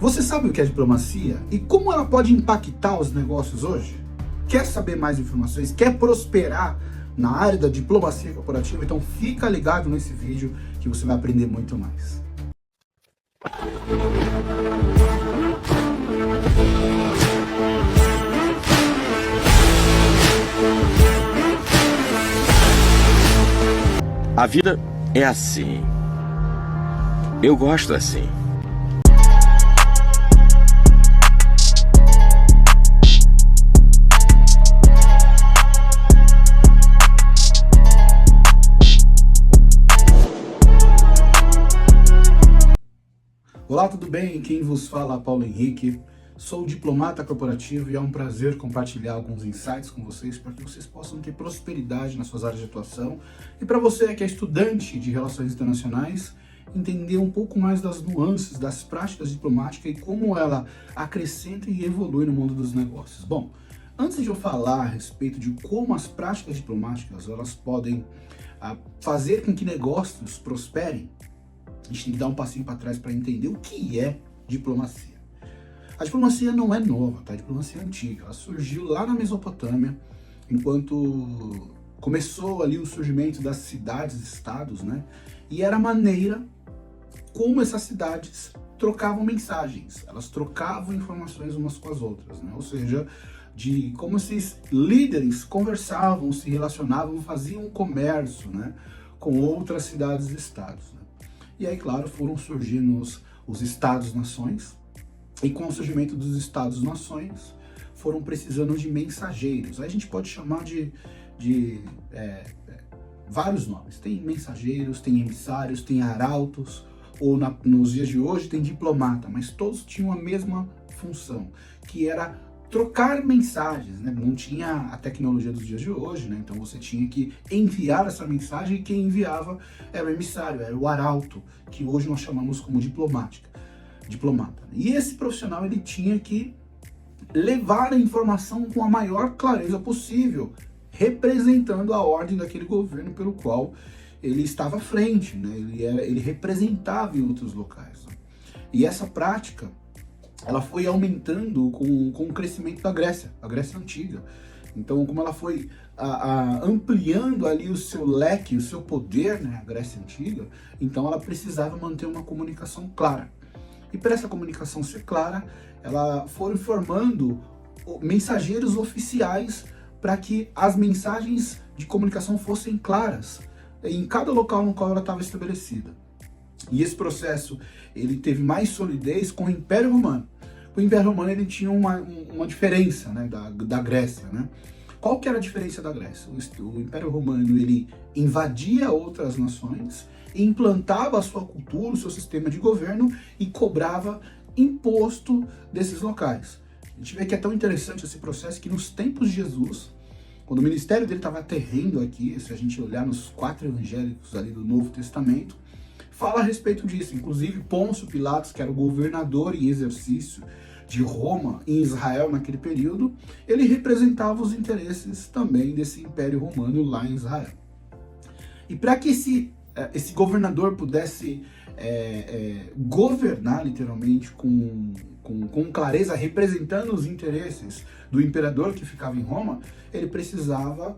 Você sabe o que é diplomacia e como ela pode impactar os negócios hoje? Quer saber mais informações? Quer prosperar na área da diplomacia corporativa? Então fica ligado nesse vídeo que você vai aprender muito mais. A vida é assim. Eu gosto assim. Olá, tudo bem? Quem vos fala é Paulo Henrique. Sou diplomata corporativo e é um prazer compartilhar alguns insights com vocês para que vocês possam ter prosperidade nas suas áreas de atuação. E para você que é estudante de Relações Internacionais, entender um pouco mais das nuances, das práticas diplomáticas e como ela acrescenta e evolui no mundo dos negócios. Bom, antes de eu falar a respeito de como as práticas diplomáticas elas podem fazer com que negócios prosperem, a gente tem que dar um passinho para trás para entender o que é diplomacia. A diplomacia não é nova, tá? A diplomacia é antiga. Ela surgiu lá na Mesopotâmia, enquanto começou ali o surgimento das cidades-estados, né? E era a maneira como essas cidades trocavam mensagens. Elas trocavam informações umas com as outras, né? Ou seja, de como esses líderes conversavam, se relacionavam, faziam comércio, né? Com outras cidades-estados, né? E aí, claro, foram surgindo os estados-nações, e com o surgimento dos estados-nações, foram precisando de mensageiros. Aí a gente pode chamar de vários nomes. Tem mensageiros, tem emissários, tem arautos, ou nos dias de hoje tem diplomata, mas todos tinham a mesma função, que era trocar mensagens, né? Não tinha a tecnologia dos dias de hoje, né? Então você tinha que enviar essa mensagem e quem enviava era o emissário, era o arauto, que hoje nós chamamos como diplomata. E esse profissional ele tinha que levar a informação com a maior clareza possível, representando a ordem daquele governo pelo qual ele estava à frente, né? Ele representava em outros locais, né? E essa prática ela foi aumentando com o crescimento da Grécia, a Grécia Antiga. Então, como ela foi ampliando ali o seu leque, o seu poder, né, a Grécia Antiga, então ela precisava manter uma comunicação clara. E para essa comunicação ser clara, ela foi formando mensageiros oficiais para que as mensagens de comunicação fossem claras em cada local no qual ela estava estabelecida. E esse processo ele teve mais solidez com o Império Romano. O Império Romano ele tinha uma diferença, né, da Grécia, né? Qual que era a diferença da Grécia? O Império Romano ele invadia outras nações, implantava a sua cultura, o seu sistema de governo e cobrava imposto desses locais. A gente vê que é tão interessante esse processo que nos tempos de Jesus, quando o ministério dele estava terreno aqui, se a gente olhar nos 4 evangélicos ali do Novo Testamento, fala a respeito disso. Inclusive Pôncio Pilatos, que era o governador em exercício de Roma em Israel naquele período, ele representava os interesses também desse Império Romano lá em Israel. E para que esse governador pudesse governar literalmente com clareza, representando os interesses do imperador que ficava em Roma, ele precisava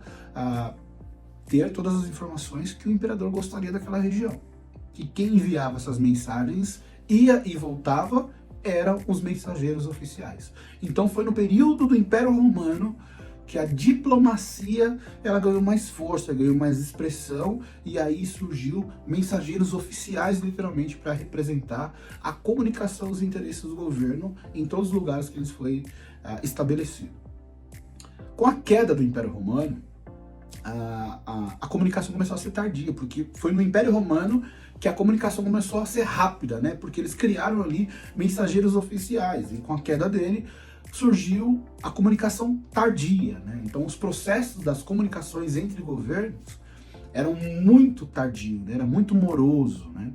ter todas as informações que o imperador gostaria daquela região. Que quem enviava essas mensagens ia e voltava eram os mensageiros oficiais. Então foi no período do Império Romano que a diplomacia ela ganhou mais força, ganhou mais expressão, e aí surgiu mensageiros oficiais literalmente para representar a comunicação dos interesses do governo em todos os lugares que eles foi estabelecido. Com a queda do Império Romano, a comunicação começou a ser tardia, porque foi no Império Romano que a comunicação começou a ser rápida, né? Porque eles criaram ali mensageiros oficiais, e com a queda dele surgiu a comunicação tardia, né? Então os processos das comunicações entre governos eram muito tardios, né? Era muito moroso, né?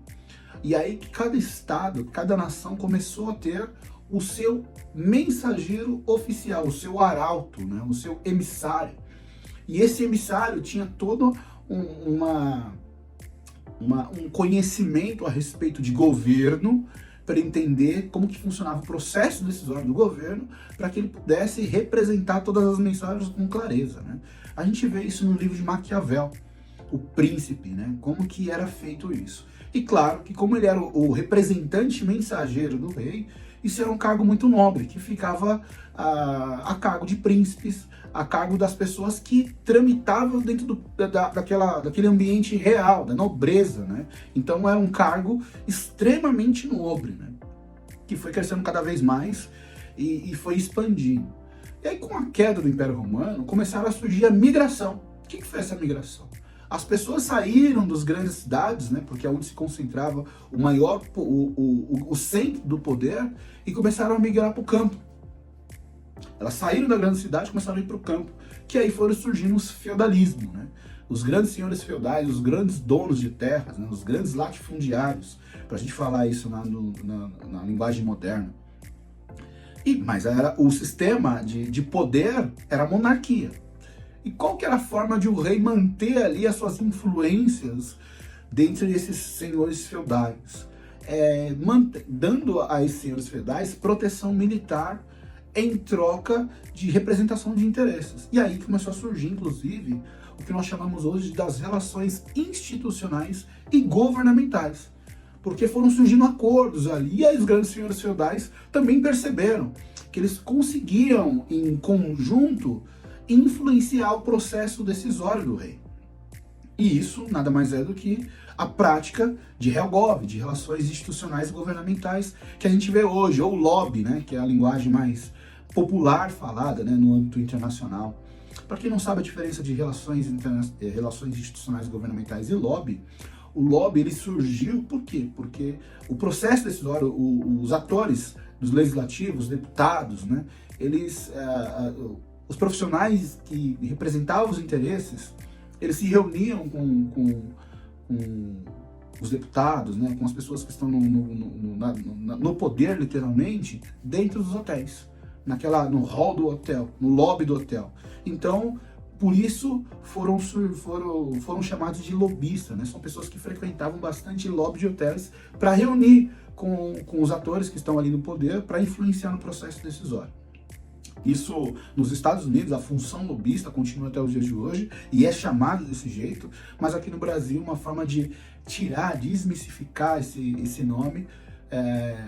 E aí que cada estado, cada nação começou a ter o seu mensageiro oficial, o seu arauto, né? O seu emissário. E esse emissário tinha todo um conhecimento a respeito de governo, para entender como que funcionava o processo decisório do governo, para que ele pudesse representar todas as mensagens com clareza, né? A gente vê isso no livro de Maquiavel, O Príncipe, né? Como que era feito isso. E claro que como ele era o representante mensageiro do rei, isso era um cargo muito nobre, que ficava a cargo de príncipes, a cargo das pessoas que tramitavam dentro daquele ambiente real, da nobreza, né? Então era um cargo extremamente nobre, né? Que foi crescendo cada vez mais e foi expandindo. E aí, com a queda do Império Romano, começaram a surgir a migração. O que foi essa migração? As pessoas saíram das grandes cidades, né, porque é onde se concentrava o centro do poder, e começaram a migrar para o campo. Elas saíram da grande cidade e começaram a ir para o campo, que aí foram surgindo os feudalismos, né? Os grandes senhores feudais, os grandes donos de terras, né, os grandes latifundiários, para a gente falar isso na linguagem moderna. Mas o sistema de poder era a monarquia. E qual que era a forma de o rei manter ali as suas influências dentro desses senhores feudais? Dando a esses senhores feudais proteção militar em troca de representação de interesses. E aí começou a surgir, inclusive, o que nós chamamos hoje das relações institucionais e governamentais. Porque foram surgindo acordos ali, e os grandes senhores feudais também perceberam que eles conseguiam, em conjunto, influenciar o processo decisório do rei. E isso nada mais é do que a prática de Helgov, de relações institucionais e governamentais, que a gente vê hoje, ou lobby, né, que é a linguagem mais popular falada, né, no âmbito internacional. Para quem não sabe a diferença de relações institucionais e governamentais e lobby, o lobby ele surgiu por quê? Porque o processo decisório, os atores dos legislativos, deputados, né, os profissionais que representavam os interesses, eles se reuniam com os deputados, né, com as pessoas que estão no poder, literalmente, dentro dos hotéis, no hall do hotel, no lobby do hotel. Então, por isso foram chamados de lobistas, né? São pessoas que frequentavam bastante lobby de hotéis para reunir com os atores que estão ali no poder para influenciar no processo decisório. Isso, nos Estados Unidos, a função lobista continua até os dias de hoje e é chamado desse jeito, mas aqui no Brasil, uma forma de desmistificar esse nome,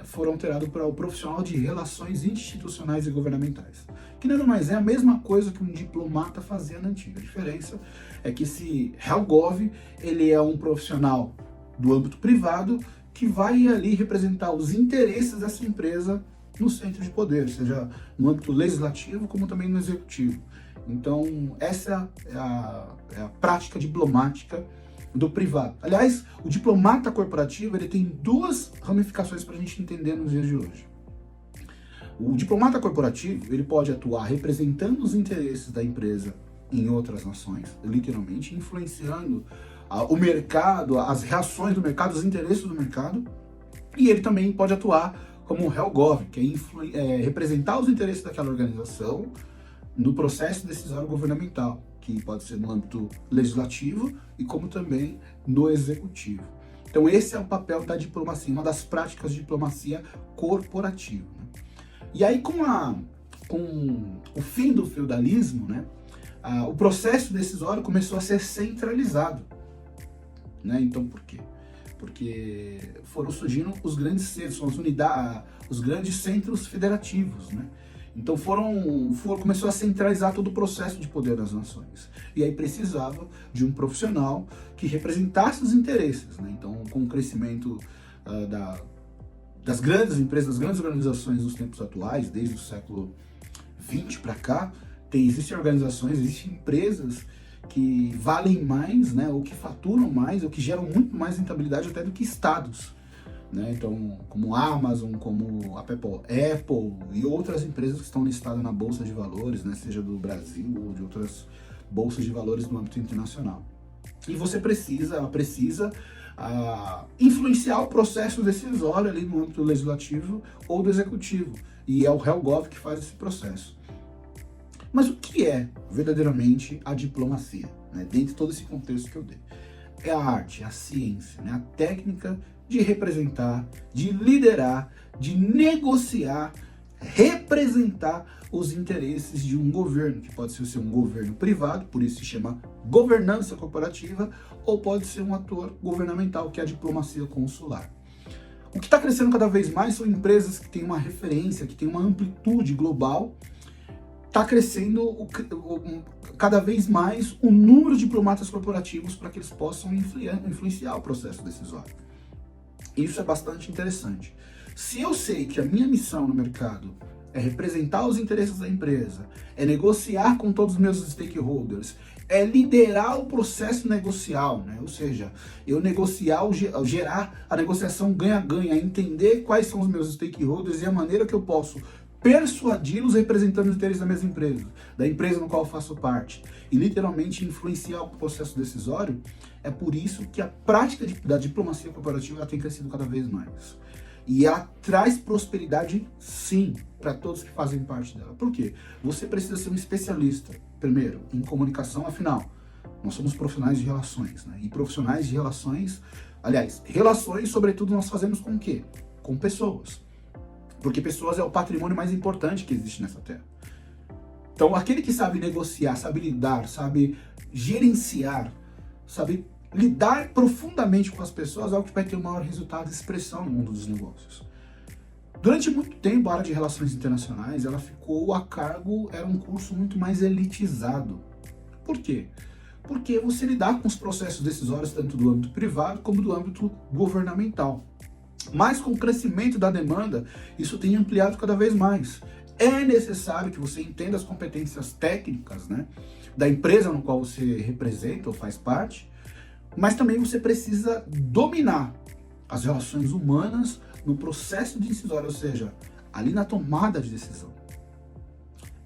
foram alterados para o profissional de relações institucionais e governamentais, que nada mais é a mesma coisa que um diplomata fazia na antiga. A diferença é que esse Helgov, ele é um profissional do âmbito privado que vai ali representar os interesses dessa empresa no centro de poder, seja no âmbito legislativo como também no executivo. Então, essa é a prática diplomática do privado. Aliás, o diplomata corporativo ele tem duas ramificações para a gente entender nos dias de hoje. O diplomata corporativo ele pode atuar representando os interesses da empresa em outras nações, literalmente influenciando o mercado, as reações do mercado, os interesses do mercado, e ele também pode atuar como Helgov, que é representar os interesses daquela organização no processo decisório governamental, que pode ser no âmbito legislativo e como também no executivo. Então esse é o papel da diplomacia, uma das práticas de diplomacia corporativa, né? E aí com o fim do feudalismo, né, o processo decisório começou a ser centralizado, né? Então por quê? Porque foram surgindo os grandes centros, os grandes centros federativos, né? Então começou a centralizar todo o processo de poder das nações. E aí precisava de um profissional que representasse os interesses, né? Então, com o crescimento das grandes empresas, das grandes organizações nos tempos atuais, desde o século XX para cá, existem organizações, existem empresas que valem mais, né, ou que faturam mais, ou que geram muito mais rentabilidade até do que estados, né? Então, como a Amazon, como a Apple e outras empresas que estão listadas na Bolsa de Valores, né, seja do Brasil ou de outras bolsas de valores no âmbito internacional. E você precisa influenciar o processo decisório ali no âmbito legislativo ou do executivo, e é o Helgov que faz esse processo. Mas o que é verdadeiramente a diplomacia, né? Dentro de todo esse contexto que eu dei? É a arte, é a ciência, né? A técnica de representar, de liderar, de negociar, representar os interesses de um governo, que pode ser um governo privado, por isso se chama governança corporativa, ou pode ser um ator governamental, que é a diplomacia consular. O que está crescendo cada vez mais são empresas que têm uma referência, que têm uma amplitude global. Está crescendo cada vez mais o número de diplomatas corporativos para que eles possam influenciar o processo decisório. Isso é bastante interessante. Se eu sei que a minha missão no mercado é representar os interesses da empresa, é negociar com todos os meus stakeholders, é liderar o processo negocial, né? Ou seja, eu negociar, gerar a negociação ganha-ganha, entender quais são os meus stakeholders e a maneira que eu posso persuadi-los representando os interesses da mesma empresa, da empresa no qual eu faço parte, e literalmente influenciar o processo decisório. É por isso que a prática da diplomacia corporativa ela tem crescido cada vez mais. E ela traz prosperidade, sim, para todos que fazem parte dela. Por quê? Você precisa ser um especialista, primeiro, em comunicação, afinal, nós somos profissionais de relações, né? E profissionais de relações, aliás, relações, sobretudo, nós fazemos com o quê? Com pessoas. Porque pessoas é o patrimônio mais importante que existe nessa terra. Então, aquele que sabe negociar, sabe lidar, sabe gerenciar, sabe lidar profundamente com as pessoas é o que vai ter o maior resultado de expressão no mundo dos negócios. Durante muito tempo, a área de relações internacionais, ela ficou a cargo, era um curso muito mais elitizado. Por quê? Porque você lidar com os processos decisórios tanto do âmbito privado como do âmbito governamental. Mas com o crescimento da demanda, isso tem ampliado cada vez mais. É necessário que você entenda as competências técnicas, né, da empresa no qual você representa ou faz parte, mas também você precisa dominar as relações humanas no processo de decisório, ou seja, ali na tomada de decisão.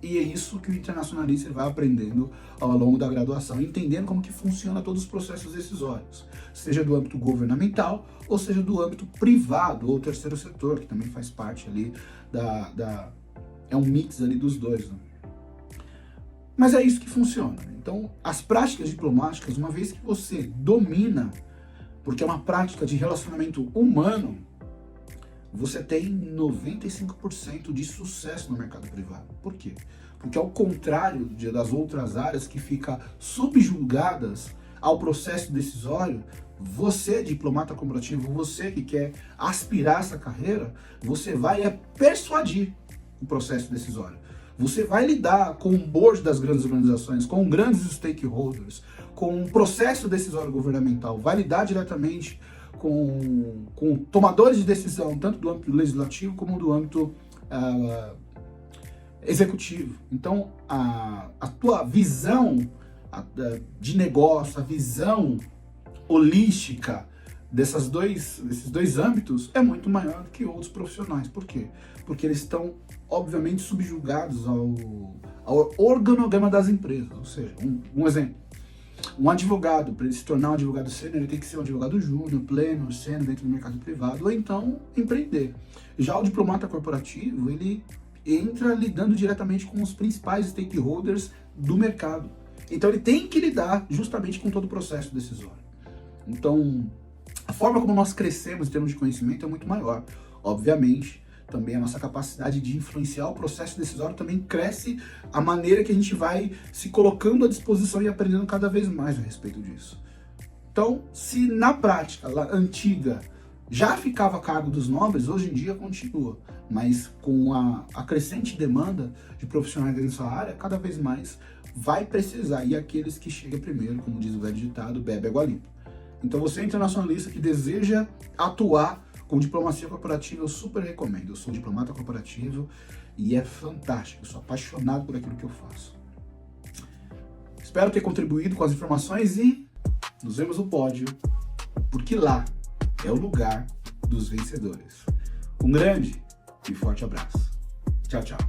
E é isso que o internacionalista vai aprendendo ao longo da graduação, entendendo como que funciona todos os processos decisórios, seja do âmbito governamental ou seja do âmbito privado ou terceiro setor, que também faz parte ali é um mix ali dos dois, né? Mas é isso que funciona. Então, as práticas diplomáticas, uma vez que você domina, porque é uma prática de relacionamento humano, você tem 95% de sucesso no mercado privado. Por quê? Porque ao contrário das outras áreas que ficam subjugadas ao processo decisório, você, diplomata corporativo, você que quer aspirar essa carreira, você vai persuadir o processo decisório. Você vai lidar com o board das grandes organizações, com grandes stakeholders, com o processo decisório governamental, vai lidar diretamente com tomadores de decisão, tanto do âmbito legislativo como do âmbito executivo. Então, a tua visão de negócio, a visão holística desses dois âmbitos é muito maior do que outros profissionais. Por quê? Porque eles estão, obviamente, subjugados ao organograma das empresas. Ou seja, um exemplo. Um advogado, para ele se tornar um advogado sênior, ele tem que ser um advogado júnior, pleno, sênior dentro do mercado privado, ou então empreender. Já o diplomata corporativo, ele entra lidando diretamente com os principais stakeholders do mercado. Então ele tem que lidar justamente com todo o processo decisório. Então, a forma como nós crescemos em termos de conhecimento é muito maior. Obviamente, também a nossa capacidade de influenciar o processo decisório também cresce a maneira que a gente vai se colocando à disposição e aprendendo cada vez mais a respeito disso. Então, se na prática, lá antiga, já ficava a cargo dos nobres, hoje em dia continua. Mas com a crescente demanda de profissionais nessa área, cada vez mais vai precisar. E aqueles que chegam primeiro, como diz o velho ditado, bebe água limpa. Então você é internacionalista que deseja atuar com diplomacia corporativa, eu super recomendo. Eu sou diplomata corporativo e é fantástico. Eu sou apaixonado por aquilo que eu faço. Espero ter contribuído com as informações e nos vemos no pódio, porque lá é o lugar dos vencedores. Um grande e forte abraço. Tchau, tchau.